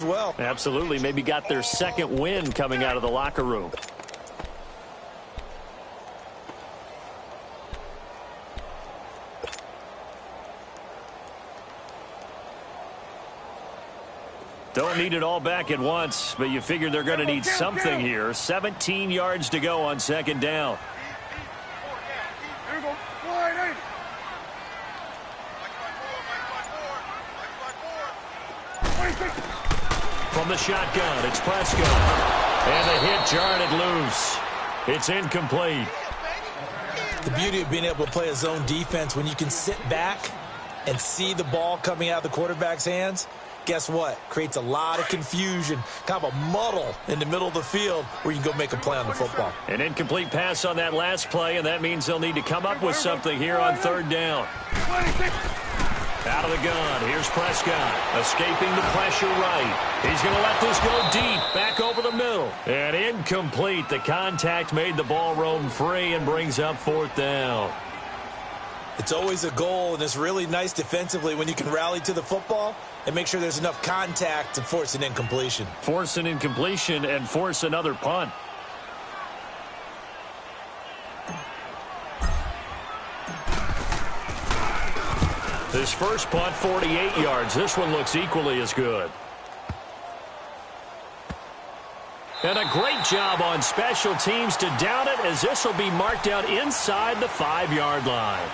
well. Absolutely. Maybe got their second win coming out of the locker room. Don't need it all back at once, but you figure they're going to need something here. 17 yards to go on second down. From the shotgun, it's Prescott. And the hit jarred it loose. It's incomplete. The beauty of being able to play a zone defense when you can sit back and see the ball coming out of the quarterback's hands, guess what? Creates a lot of confusion, kind of a muddle in the middle of the field where you can go make a play on the football. An incomplete pass on that last play, and that means they'll need to come up with something here on third down. Out of the gun, here's Prescott, escaping the pressure right. He's going to let this go deep, back over the middle. And incomplete. The contact made the ball roam free and brings up fourth down. It's always a goal, and it's really nice defensively when you can rally to the football and make sure there's enough contact to force an incompletion. Force an incompletion and force another punt. This first punt, 48 yards. This one looks equally as good. And a great job on special teams to down it, as this will be marked out inside the 5-yard line.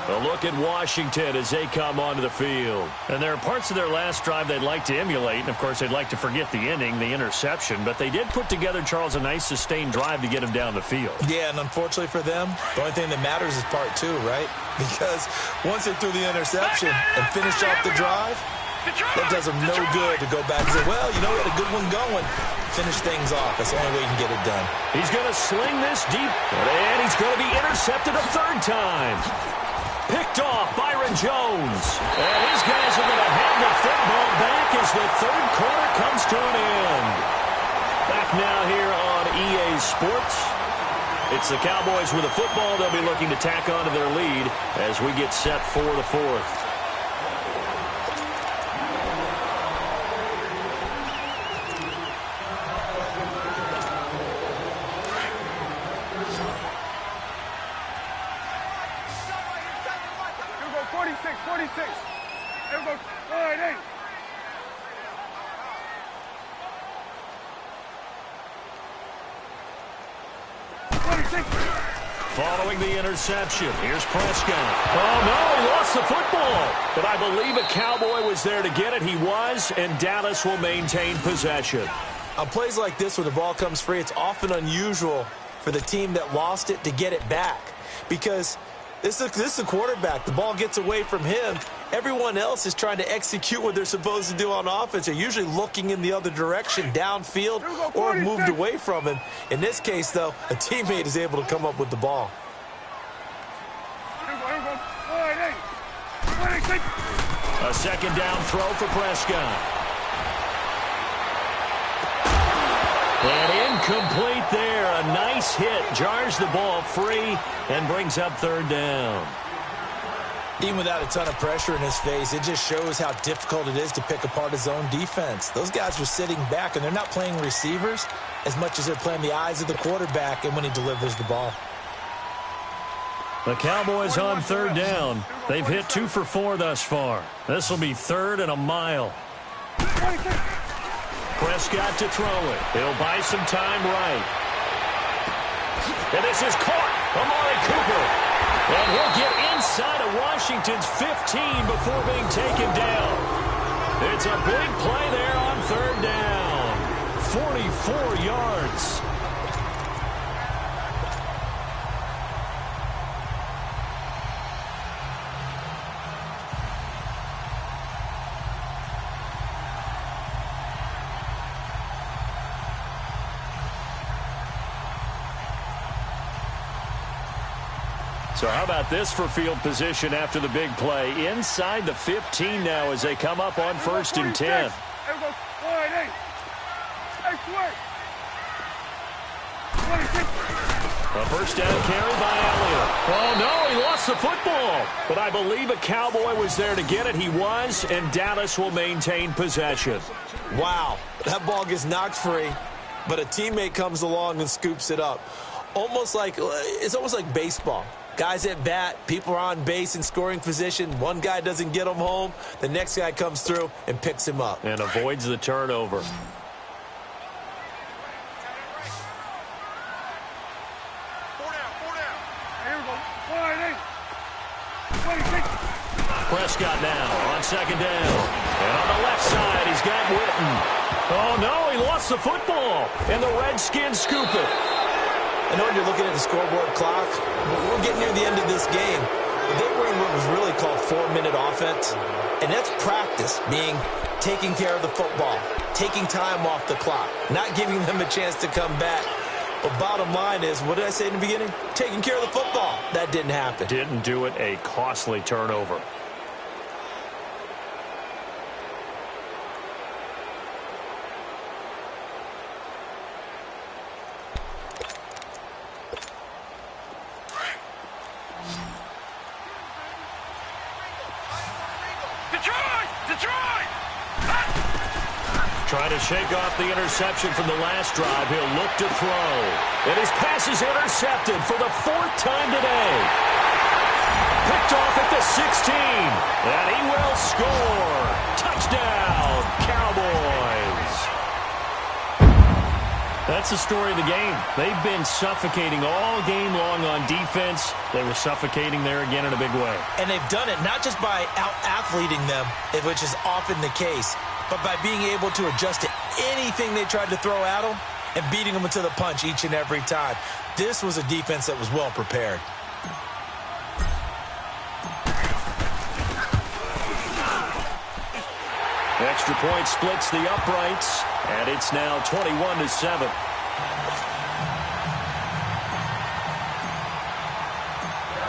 A look at Washington as they come onto the field. And there are parts of their last drive they'd like to emulate. And, of course, they'd like to forget the inning, the interception. But they did put together, Charles, a nice sustained drive to get him down the field. Yeah, and unfortunately for them, the only thing that matters is part two, right? Because once they threw the interception and finished off the drive, that does them no good to go back and say, well, you know, we had a good one going. Finish things off. That's the only way you can get it done. He's going to sling this deep, and he's going to be intercepted a third time. Picked off, Byron Jones. And his guys are going to have the football back as the third quarter comes to an end. Back now here on EA Sports. It's the Cowboys with the football. They'll be looking to tack on to their lead as we get set for the fourth. Following the interception, here's Prescott. Oh, no, he lost the football. But I believe a Cowboy was there to get it. He was, and Dallas will maintain possession. On plays like this, when the ball comes free, it's often unusual for the team that lost it to get it back. Because this is the quarterback. The ball gets away from him. Everyone else is trying to execute what they're supposed to do on offense. They're usually looking in the other direction, downfield, or moved away from him. In this case, though, a teammate is able to come up with the ball. A second down throw for Prescott. And incomplete there. A nice hit. Jars the ball free and brings up third down. Even without a ton of pressure in his face, it just shows how difficult it is to pick apart his own defense. Those guys are sitting back, and they're not playing receivers as much as they're playing the eyes of the quarterback and when he delivers the ball. The Cowboys on third down. They've hit 2 for 4 thus far. This will be third and a mile. Prescott to throw it. He'll buy some time right. And this is caught. Amari Cooper. And he'll get inside of Washington's 15 before being taken down. It's a big play there on third down. 44 yards. So how about this for field position after the big play? Inside the 15 now as they come up on 1st and 10. A first down carry by Elliott. Oh, no, he lost the football. But I believe a Cowboy was there to get it. He was, and Dallas will maintain possession. Wow, that ball gets knocked free, but a teammate comes along and scoops it up. It's almost like baseball. Guys at bat, people are on base in scoring position. One guy doesn't get him home. The next guy comes through and picks him up. And avoids the turnover. Prescott now on second down. And on the left side, he's got Witten. Oh, no, he lost the football. And the Redskins scoop it. I know when you're looking at the scoreboard clock, we're getting near the end of this game. They were in what was really called 4-minute offense. And that's practice, being taking care of the football, taking time off the clock, not giving them a chance to come back. But bottom line is, what did I say in the beginning? Taking care of the football. That didn't happen. Didn't do it, a costly turnover. Trying to shake off the interception from the last drive. He'll look to throw. And his pass is intercepted for the 4th time today. Picked off at the 16. And he will score. Touchdown, Cowboys. That's the story of the game. They've been suffocating all game long on defense. They were suffocating there again in a big way. And they've done it not just by out-athleting them, which is often the case, but by being able to adjust to anything they tried to throw at them and beating them to the punch each and every time. This was a defense that was well prepared. Extra point splits the uprights, and it's now 21-7.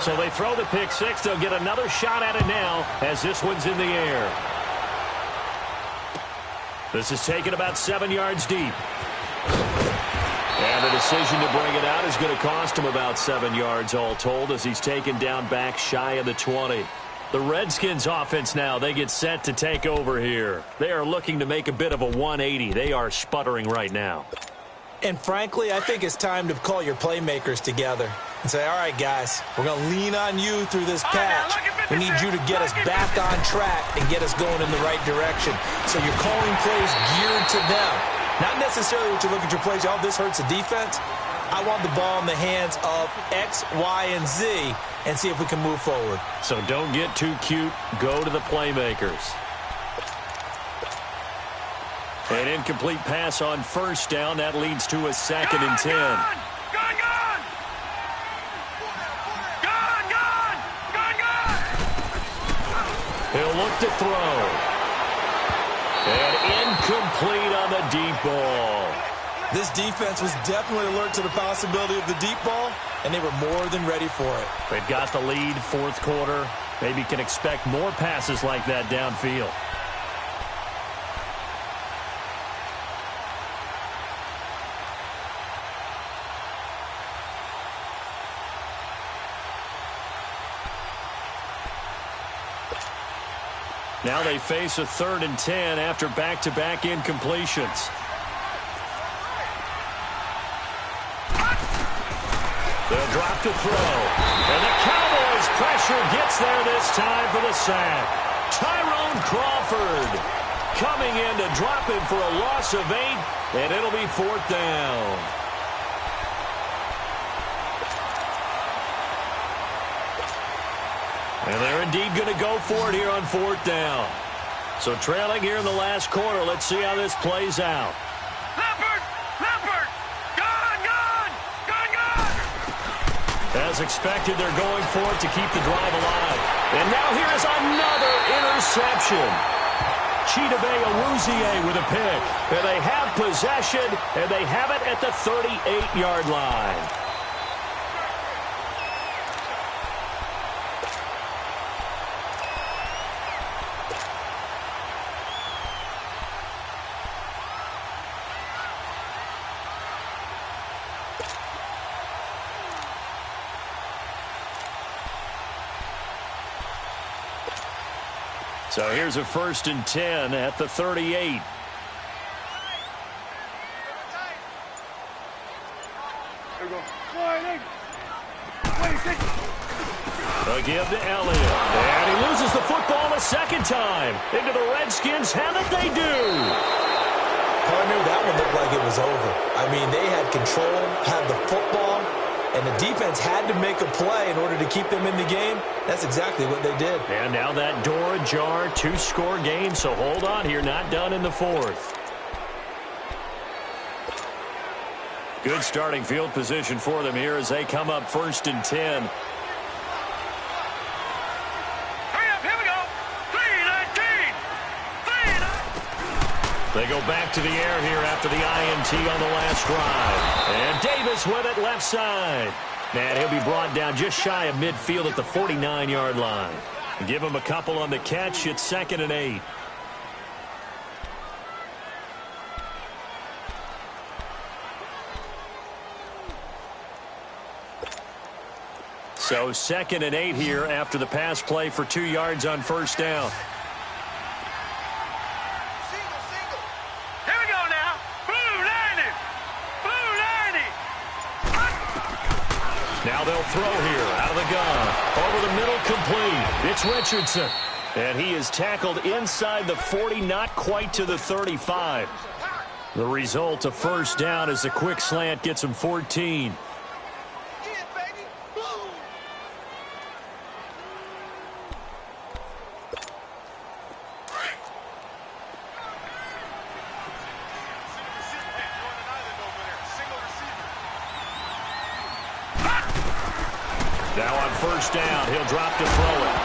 So they throw the pick six. They'll get another shot at it now as this one's in the air. This is taken about 7 yards deep. And the decision to bring it out is going to cost him about 7 yards all told as he's taken down back shy of the 20. The Redskins offense now, they get set to take over here. They are looking to make a bit of a 180. They are sputtering right now. And frankly, I think it's time to call your playmakers together and say, all right, guys, we're going to lean on you through this patch. We need you to get us back on track and get us going in the right direction. So you're calling plays geared to them. Not necessarily what you look at your plays, oh, this hurts the defense. I want the ball in the hands of X, Y, and Z and see if we can move forward. So don't get too cute. Go to the playmakers. An incomplete pass on first down. That leads to a 2nd and 10. He'll look to throw. And incomplete on the deep ball. This defense was definitely alert to the possibility of the deep ball, and they were more than ready for it. They've got the lead, 4th quarter. Maybe can expect more passes like that downfield. Now they face a 3rd and 10 after back-to-back incompletions. They'll drop to throw. And the Cowboys pressure gets there this time for the sack. Tyrone Crawford coming in to drop him for a loss of 8, and it'll be 4th down. And they're indeed going to go for it here on 4th down. So trailing here in the last quarter, let's see how this plays out. As expected, they're going for it to keep the drive alive. And now here is another interception. Chidobe Awuzie with a pick. And they have possession, and they have it at the 38-yard line. So here's a 1st and 10 at the 38. A give to Elliott. And he loses the football a second time. Into the Redskins. Haven't they do? Partner, that one looked like it was over. I mean, they had control, had the football, and the defense had to make a play in order to keep them in the game. That's exactly what they did. And now that door ajar, 2-score game, so hold on here, not done in the 4th. Good starting field position for them here as they come up 1st and 10. They go back to the air here after the INT on the last drive. And Davis with it left side. And he'll be brought down just shy of midfield at the 49-yard line. Give him a couple on the catch. It's 2nd and 8. So 2nd and 8 here after the pass play for 2 yards on 1st down. Now they'll throw here out of the gun. Over the middle, complete. It's Richardson. And he is tackled inside the 40, not quite to the 35. The result, a 1st down as a quick slant gets him 14. Now on 1st down, he'll drop to throw it.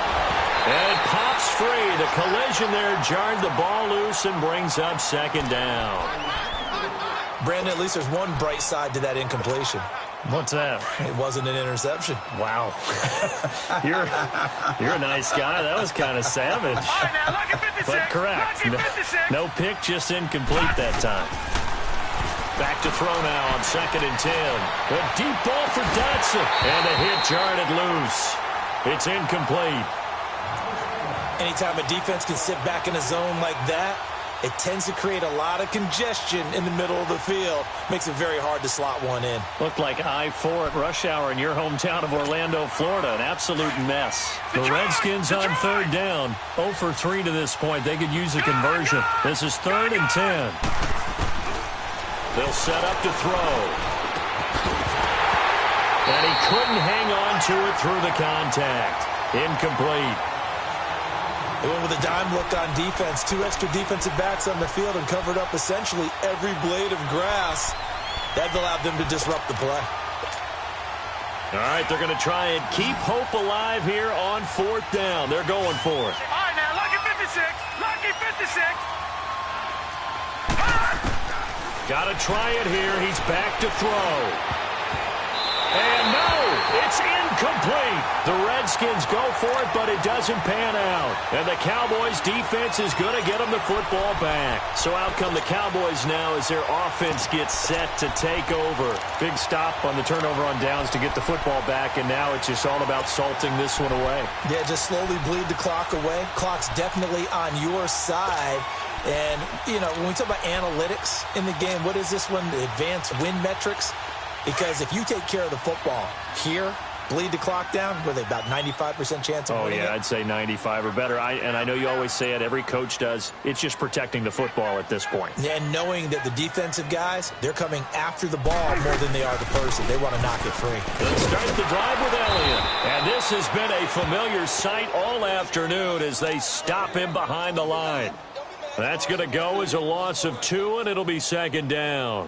And it pops free. The collision there jarred the ball loose and brings up 2nd down. Brandon, at least there's one bright side to that incompletion. What's that? It wasn't an interception. Wow. You're a nice guy. That was kind of savage. But correct. No pick, just incomplete that time. Back to throw now on 2nd and 10. A deep ball for Dotson. And a hit jarred it loose. It's incomplete. Anytime a defense can sit back in a zone like that, it tends to create a lot of congestion in the middle of the field. Makes it very hard to slot one in. Looked like I-4 at rush hour in your hometown of Orlando, Florida. An absolute mess. The Redskins on 3rd down. 0 for 3 to this point. They could use a conversion. This is 3rd and 10. They'll set up to throw. And he couldn't hang on to it through the contact. Incomplete. They went with a dime look on defense. 2 extra defensive backs on the field and covered up essentially every blade of grass. That allowed them to disrupt the play. All right, they're going to try and keep hope alive here on 4th down. They're going for it. All right, now, lucky 56. Lucky 56. Got to try it here. He's back to throw. And no, it's incomplete. The Redskins go for it, but it doesn't pan out. And the Cowboys defense is going to get them the football back. So out come the Cowboys now as their offense gets set to take over. Big stop on the turnover on downs to get the football back, and now it's just all about salting this one away. Yeah, just slowly bleed the clock away. Clock's definitely on your side. And, you know, when we talk about analytics in the game, what is this one? The advanced win metrics? Because if you take care of the football here, bleed the clock down, were they about 95% chance of winning it? I'd say 95 or better. And I know you always say it, every coach does. It's just protecting the football at this point. Yeah, and knowing that the defensive guys, they're coming after the ball more than they are the person. They want to knock it free. Let's start the drive with Elliott. And this has been a familiar sight all afternoon as they stop him behind the line. That's going to go as a loss of 2, and it'll be 2nd down.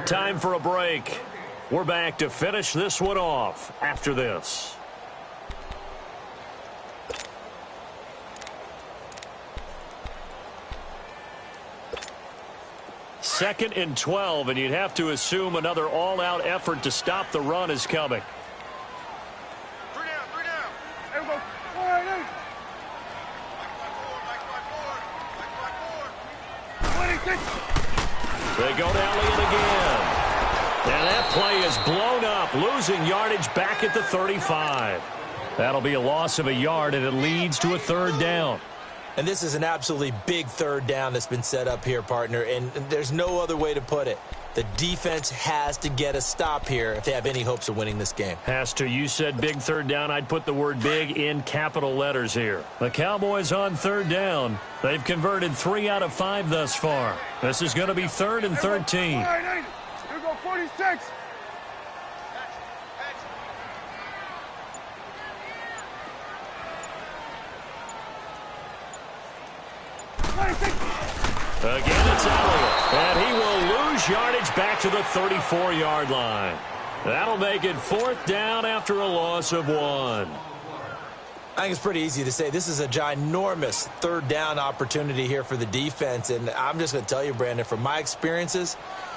Time for a break. We're back to finish this one off after this. Second and 12, and you'd have to assume another all-out effort to stop the run is coming. They go to Elliott again. And that play is blown up, losing yardage back at the 35. That'll be a loss of a yard, and it leads to a third down. And this is an absolutely big third down that's been set up here, partner, and there's no other way to put it. The defense has to get a stop here if they have any hopes of winning this game. Has to. You said big third down. I'd put the word big in capital letters here. The Cowboys on third down. They've converted 3 out of 5 thus far. This is going to be 3rd and 13. Here go 46. Again, it's Elliott. And he will lose yardage back to the 34-yard line. That'll make it 4th down after a loss of 1. I think it's pretty easy to say this is a ginormous third down opportunity here for the defense. And I'm just going to tell you, Brandon, from my experiences,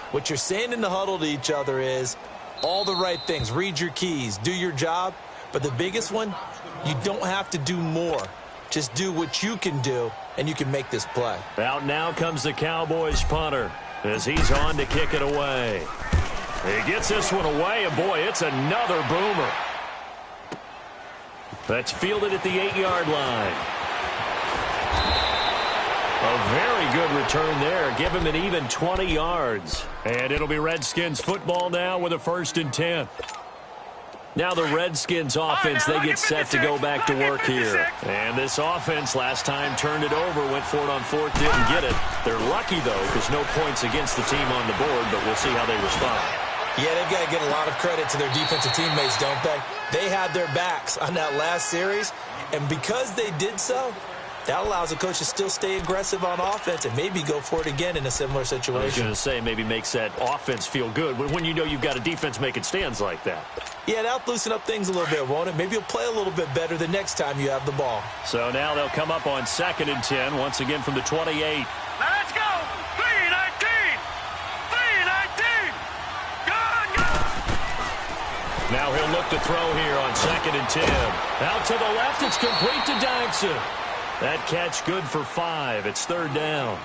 what you're saying in the huddle to each other is all the right things. Read your keys. Do your job. But the biggest one, you don't have to do more. Just do what you can do, and you can make this play. Out now comes the Cowboys punter as he's on to kick it away. He gets this one away, and boy, it's another boomer. That's fielded at the 8-yard line. A very good return there. Give him an even 20 yards. And it'll be Redskins football now with a 1st and 10. Now the Redskins offense, they get set to go back to work here. And this offense last time turned it over, went for it on 4th, didn't get it. They're lucky, though, because no points against the team on the board, but we'll see how they respond. Yeah, they've got to get a lot of credit to their defensive teammates, don't they? They had their backs on that last series, and because they did so, that allows the coach to still stay aggressive on offense and maybe go for it again in a similar situation. I was going to say maybe makes that offense feel good when you know you've got a defense making stands like that. Yeah, that'll loosen up things a little bit, won't it? Maybe you'll play a little bit better the next time you have the ball. So now they'll come up on 2nd and 10, once again from the 28. Now let's go. 3-19. 3-19. Go. Now he'll look to throw here on 2nd and 10. Out to the left, it's complete to Dykson. That catch good for 5. It's 3rd down.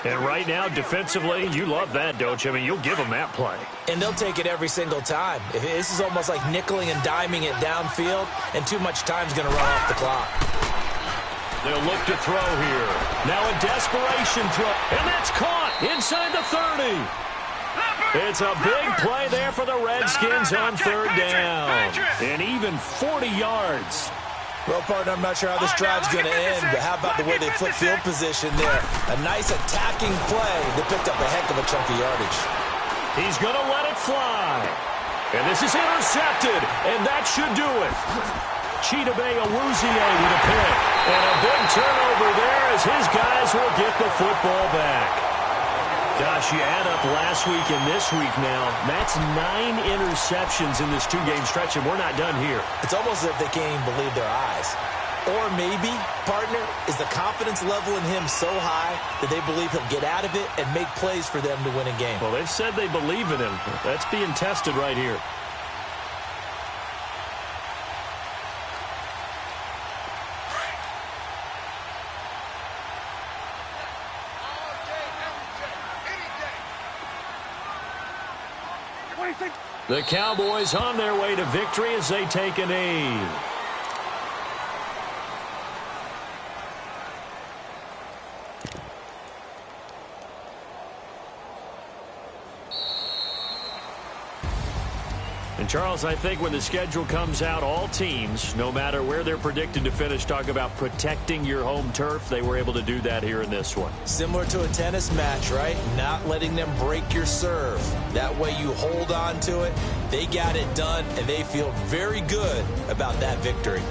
And right now, defensively, you love that, don't you? I mean, you'll give them that play. And they'll take it every single time. This is almost like nickeling and diming it downfield, and too much time's going to run off the clock. They'll look to throw here. Now a desperation throw. And that's caught inside the 30. It's a big play there for the Redskins on 3rd down. And even 40 yards. Well, partner, I'm not sure how this drive's going to end, but how about the way they flip field position there? A nice attacking play that picked up a heck of a chunk of yardage. He's going to let it fly. And this is intercepted, and that should do it. Chidobe Awuzie with a pick. And a big turnover there as his guys will get the football back. Gosh, you add up last week and this week now, that's 9 interceptions in this 2-game stretch, and we're not done here. It's almost as if they can't even believe their eyes. Or maybe, partner, is the confidence level in him so high that they believe he'll get out of it and make plays for them to win a game. Well, they've said they believe in him. That's being tested right here. The Cowboys on their way to victory as they take a knee. And, Charles, I think when the schedule comes out, all teams, no matter where they're predicted to finish, talk about protecting your home turf. They were able to do that here in this one. Similar to a tennis match, right? Not letting them break your serve. That way you hold on to it. They got it done, and they feel very good about that victory.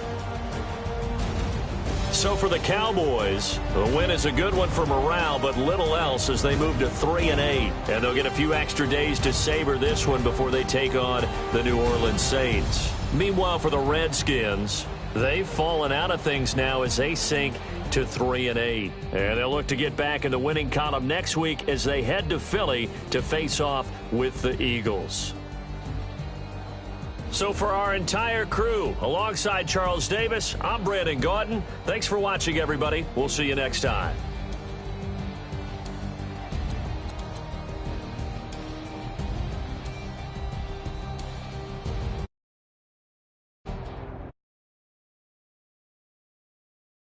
So for the Cowboys, the win is a good one for morale, but little else as they move to 3-8. And they'll get a few extra days to savor this one before they take on the New Orleans Saints. Meanwhile, for the Redskins, they've fallen out of things now as they sink to 3-8. And they'll look to get back in the winning column next week as they head to Philly to face off with the Eagles. So for our entire crew, alongside Charles Davis, I'm Brandon Gautin. Thanks for watching, everybody. We'll see you next time.